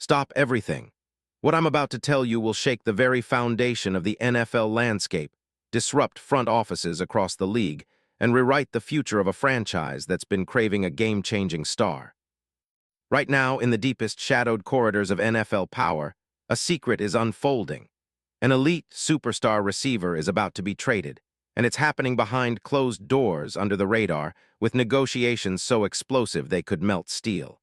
Stop everything. What I'm about to tell you will shake the very foundation of the NFL landscape, disrupt front offices across the league, and rewrite the future of a franchise that's been craving a game-changing star. Right now, in the deepest shadowed corridors of NFL power, a secret is unfolding. An elite superstar receiver is about to be traded, and it's happening behind closed doors under the radar, with negotiations so explosive they could melt steel.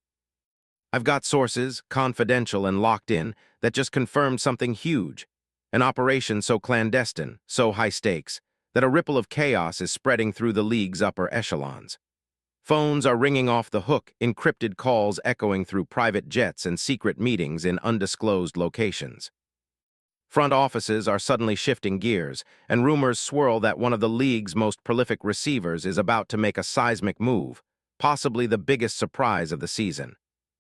I've got sources, confidential and locked in, that just confirmed something huge. An operation so clandestine, so high stakes, that a ripple of chaos is spreading through the league's upper echelons. Phones are ringing off the hook, encrypted calls echoing through private jets and secret meetings in undisclosed locations. Front offices are suddenly shifting gears, and rumors swirl that one of the league's most prolific receivers is about to make a seismic move, possibly the biggest surprise of the season.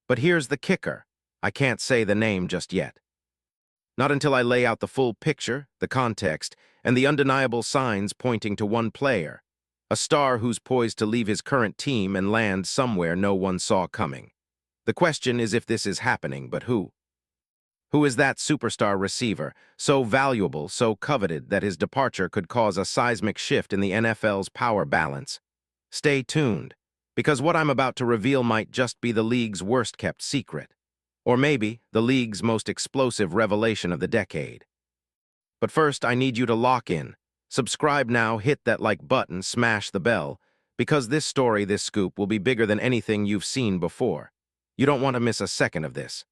But here's the kicker. I can't say the name just yet. Not until I lay out the full picture, the context, and the undeniable signs pointing to one player, a star who's poised to leave his current team and land somewhere no one saw coming. The question is if this is happening, but who? Who is that superstar receiver, so valuable, so coveted that his departure could cause a seismic shift in the NFL's power balance? Stay tuned, because what I'm about to reveal might just be the league's worst-kept secret. Or maybe the league's most explosive revelation of the decade. But first, I need you to lock in. Subscribe now, hit that like button, smash the bell, because this story, this scoop, will be bigger than anything you've seen before. You don't want to miss a second of this.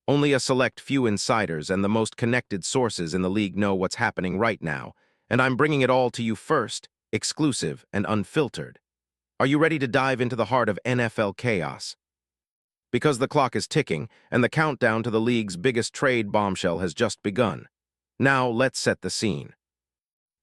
Only a select few insiders and the most connected sources in the league know what's happening right now, and I'm bringing it all to you first, exclusive and unfiltered. Are you ready to dive into the heart of NFL chaos? Because the clock is ticking, and the countdown to the league's biggest trade bombshell has just begun. Now, let's set the scene.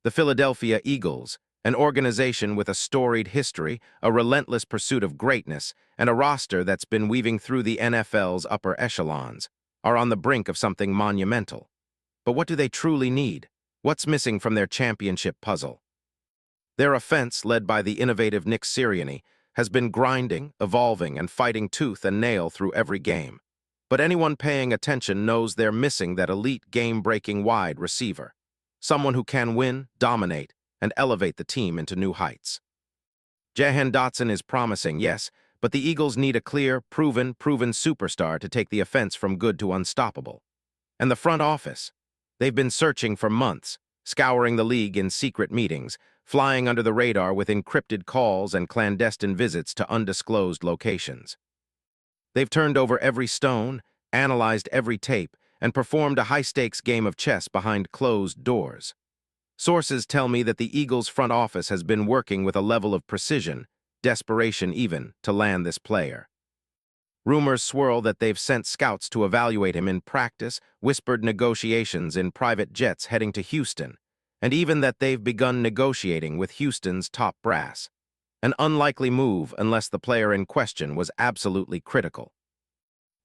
The Philadelphia Eagles, an organization with a storied history, a relentless pursuit of greatness, and a roster that's been weaving through the NFL's upper echelons, are on the brink of something monumental. But what do they truly need? What's missing from their championship puzzle? Their offense, led by the innovative Nick Sirianni, has been grinding, evolving, and fighting tooth and nail through every game. But anyone paying attention knows they're missing that elite game-breaking wide receiver. Someone who can win, dominate, and elevate the team into new heights. Jahan Dotson is promising, yes, but the Eagles need a clear, proven superstar to take the offense from good to unstoppable. And the front office? They've been searching for months, scouring the league in secret meetings, flying under the radar with encrypted calls and clandestine visits to undisclosed locations. They've turned over every stone, analyzed every tape, and performed a high-stakes game of chess behind closed doors. Sources tell me that the Eagles' front office has been working with a level of precision, desperation even, to land this player. Rumors swirl that they've sent scouts to evaluate him in practice, whispered negotiations in private jets heading to Houston, and even that they've begun negotiating with Houston's top brass. An unlikely move unless the player in question was absolutely critical.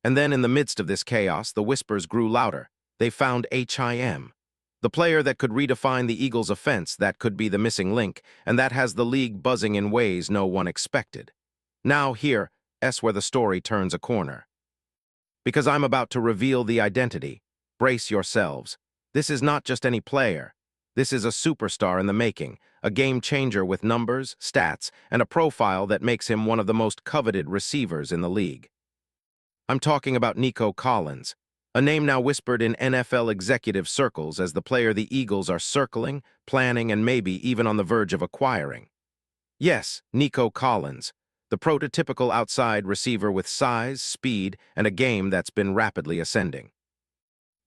And then in the midst of this chaos, the whispers grew louder. They found HIM. The player that could redefine the Eagles' offense, that could be the missing link, and that has the league buzzing in ways no one expected. Now here's where the story turns a corner. Because I'm about to reveal the identity. Brace yourselves. This is not just any player. This is a superstar in the making, a game-changer with numbers, stats, and a profile that makes him one of the most coveted receivers in the league. I'm talking about Nico Collins, a name now whispered in NFL executive circles as the player the Eagles are circling, planning, and maybe even on the verge of acquiring. Yes, Nico Collins, the prototypical outside receiver with size, speed, and a game that's been rapidly ascending.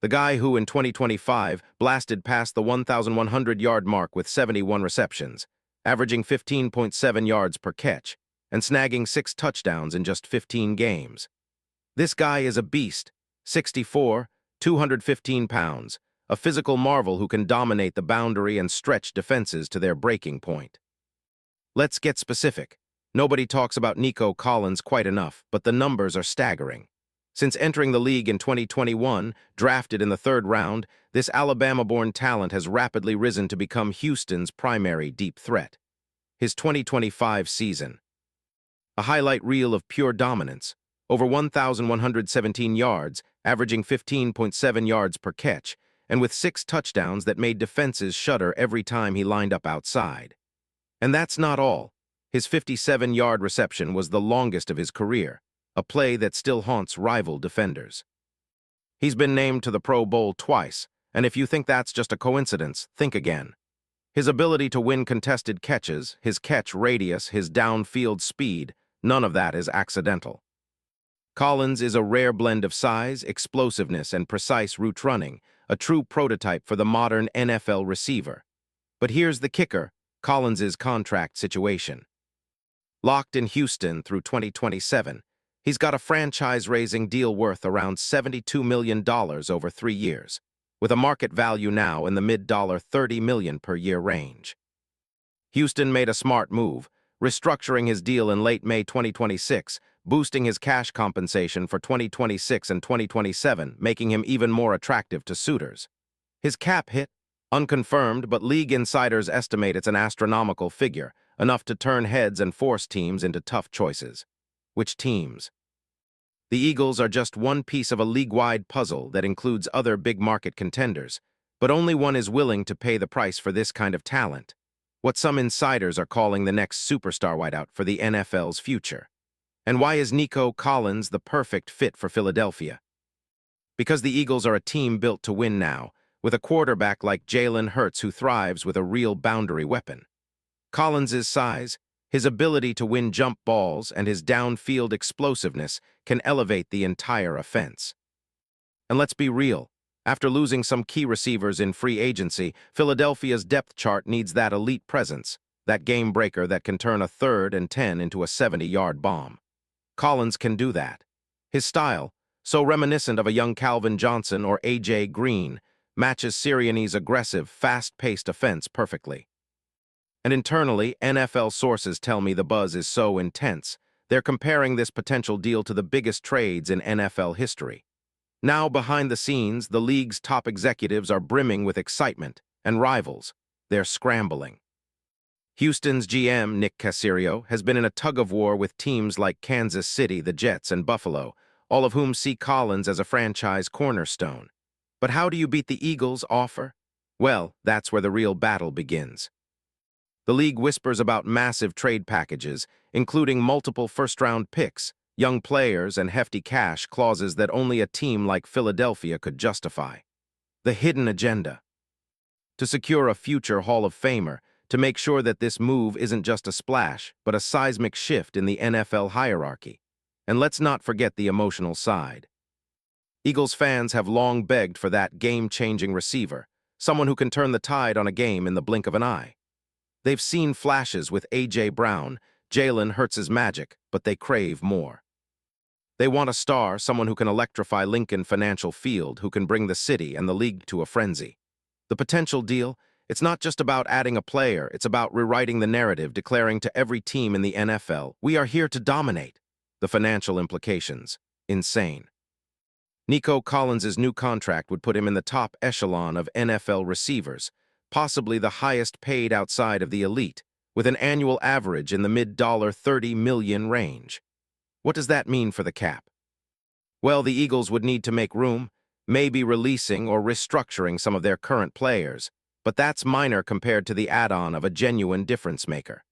The guy who in 2025 blasted past the 1,100-yard mark with 71 receptions, averaging 15.7 yards per catch, and snagging 6 touchdowns in just 15 games. This guy is a beast, 6'4", 215 pounds, a physical marvel who can dominate the boundary and stretch defenses to their breaking point. Let's get specific. Nobody talks about Nico Collins quite enough, but the numbers are staggering. Since entering the league in 2021, drafted in the 3rd round, this Alabama-born talent has rapidly risen to become Houston's primary deep threat. His 2025 season. A highlight reel of pure dominance. over 1,117 yards, averaging 15.7 yards per catch, and with 6 touchdowns that made defenses shudder every time he lined up outside. And that's not all. His 57-yard reception was the longest of his career, a play that still haunts rival defenders. He's been named to the Pro Bowl twice, and if you think that's just a coincidence, think again. His ability to win contested catches, his catch radius, his downfield speed, none of that is accidental. Collins is a rare blend of size, explosiveness, and precise route running, a true prototype for the modern NFL receiver. But here's the kicker, Collins's contract situation. Locked in Houston through 2027, he's got a franchise-raising deal worth around $72 million over 3 years, with a market value now in the mid-$30 million per year range. Houston made a smart move, restructuring his deal in late May 2026, boosting his cash compensation for 2026 and 2027, making him even more attractive to suitors. His cap hit, unconfirmed, but league insiders estimate it's an astronomical figure, enough to turn heads and force teams into tough choices. Which teams? The Eagles are just one piece of a league-wide puzzle that includes other big-market contenders, but only one is willing to pay the price for this kind of talent, what some insiders are calling the next superstar wideout for the NFL's future. And why is Nico Collins the perfect fit for Philadelphia? Because the Eagles are a team built to win now, with a quarterback like Jalen Hurts who thrives with a real boundary weapon. Collins's size, his ability to win jump balls, and his downfield explosiveness can elevate the entire offense. And let's be real, after losing some key receivers in free agency, Philadelphia's depth chart needs that elite presence, that game breaker that can turn a 3rd and 10 into a 70-yard bomb. Collins can do that. His style, so reminiscent of a young Calvin Johnson or A.J. Green, matches Sirianni's aggressive, fast-paced offense perfectly. And internally, NFL sources tell me the buzz is so intense, they're comparing this potential deal to the biggest trades in NFL history. Now, behind the scenes, the league's top executives are brimming with excitement, and rivals, they're scrambling. Houston's GM, Nick Caserio, has been in a tug-of-war with teams like Kansas City, the Jets, and Buffalo, all of whom see Collins as a franchise cornerstone. But how do you beat the Eagles' offer? Well, that's where the real battle begins. The league whispers about massive trade packages, including multiple first-round picks, young players, and hefty cash clauses that only a team like Philadelphia could justify. The hidden agenda. To secure a future Hall of Famer, to make sure that this move isn't just a splash, but a seismic shift in the NFL hierarchy. And let's not forget the emotional side. Eagles fans have long begged for that game-changing receiver, someone who can turn the tide on a game in the blink of an eye. They've seen flashes with A.J. Brown, Jalen Hurts' magic, but they crave more. They want a star, someone who can electrify Lincoln Financial Field, who can bring the city and the league to a frenzy. The potential deal? It's not just about adding a player, it's about rewriting the narrative, declaring to every team in the NFL, we are here to dominate. The financial implications, insane. Nico Collins' new contract would put him in the top echelon of NFL receivers, possibly the highest paid outside of the elite, with an annual average in the mid-$30 million range. What does that mean for the cap? Well, the Eagles would need to make room, maybe releasing or restructuring some of their current players, but that's minor compared to the add-on of a genuine difference-maker.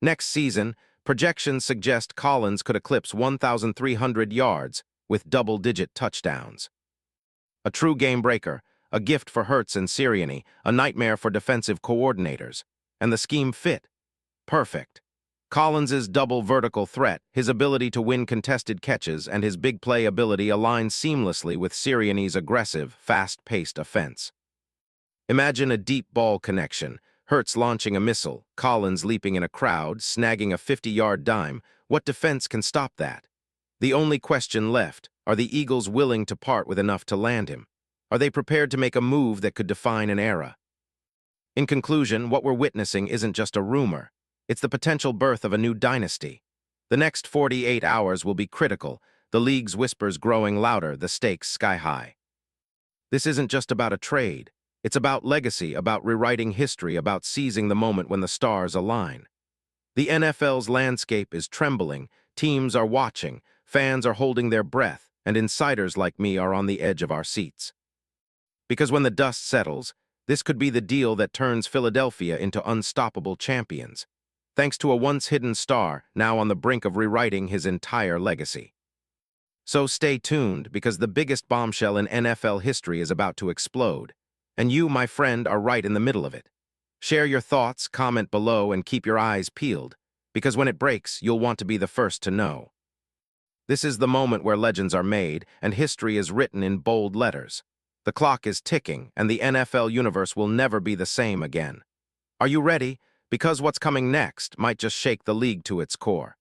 Next season, projections suggest Collins could eclipse 1,300 yards with double-digit touchdowns. A true game-breaker, a gift for Hurts and Sirianni, a nightmare for defensive coordinators. And the scheme fit. Perfect. Collins' double vertical threat, his ability to win contested catches, and his big play ability align seamlessly with Sirianni's aggressive, fast-paced offense. Imagine a deep ball connection, Hurts launching a missile, Collins leaping in a crowd, snagging a 50-yard dime. What defense can stop that? The only question left, are the Eagles willing to part with enough to land him? Are they prepared to make a move that could define an era? In conclusion, what we're witnessing isn't just a rumor. It's the potential birth of a new dynasty. The next 48 hours will be critical, the league's whispers growing louder, the stakes sky-high. This isn't just about a trade. It's about legacy, about rewriting history, about seizing the moment when the stars align. The NFL's landscape is trembling, teams are watching, fans are holding their breath, and insiders like me are on the edge of our seats. Because when the dust settles, this could be the deal that turns Philadelphia into unstoppable champions, thanks to a once-hidden star now on the brink of rewriting his entire legacy. So stay tuned, because the biggest bombshell in NFL history is about to explode, and you, my friend, are right in the middle of it. Share your thoughts, comment below, and keep your eyes peeled, because when it breaks, you'll want to be the first to know. This is the moment where legends are made and history is written in bold letters. The clock is ticking, and the NFL universe will never be the same again. Are you ready? Because what's coming next might just shake the league to its core.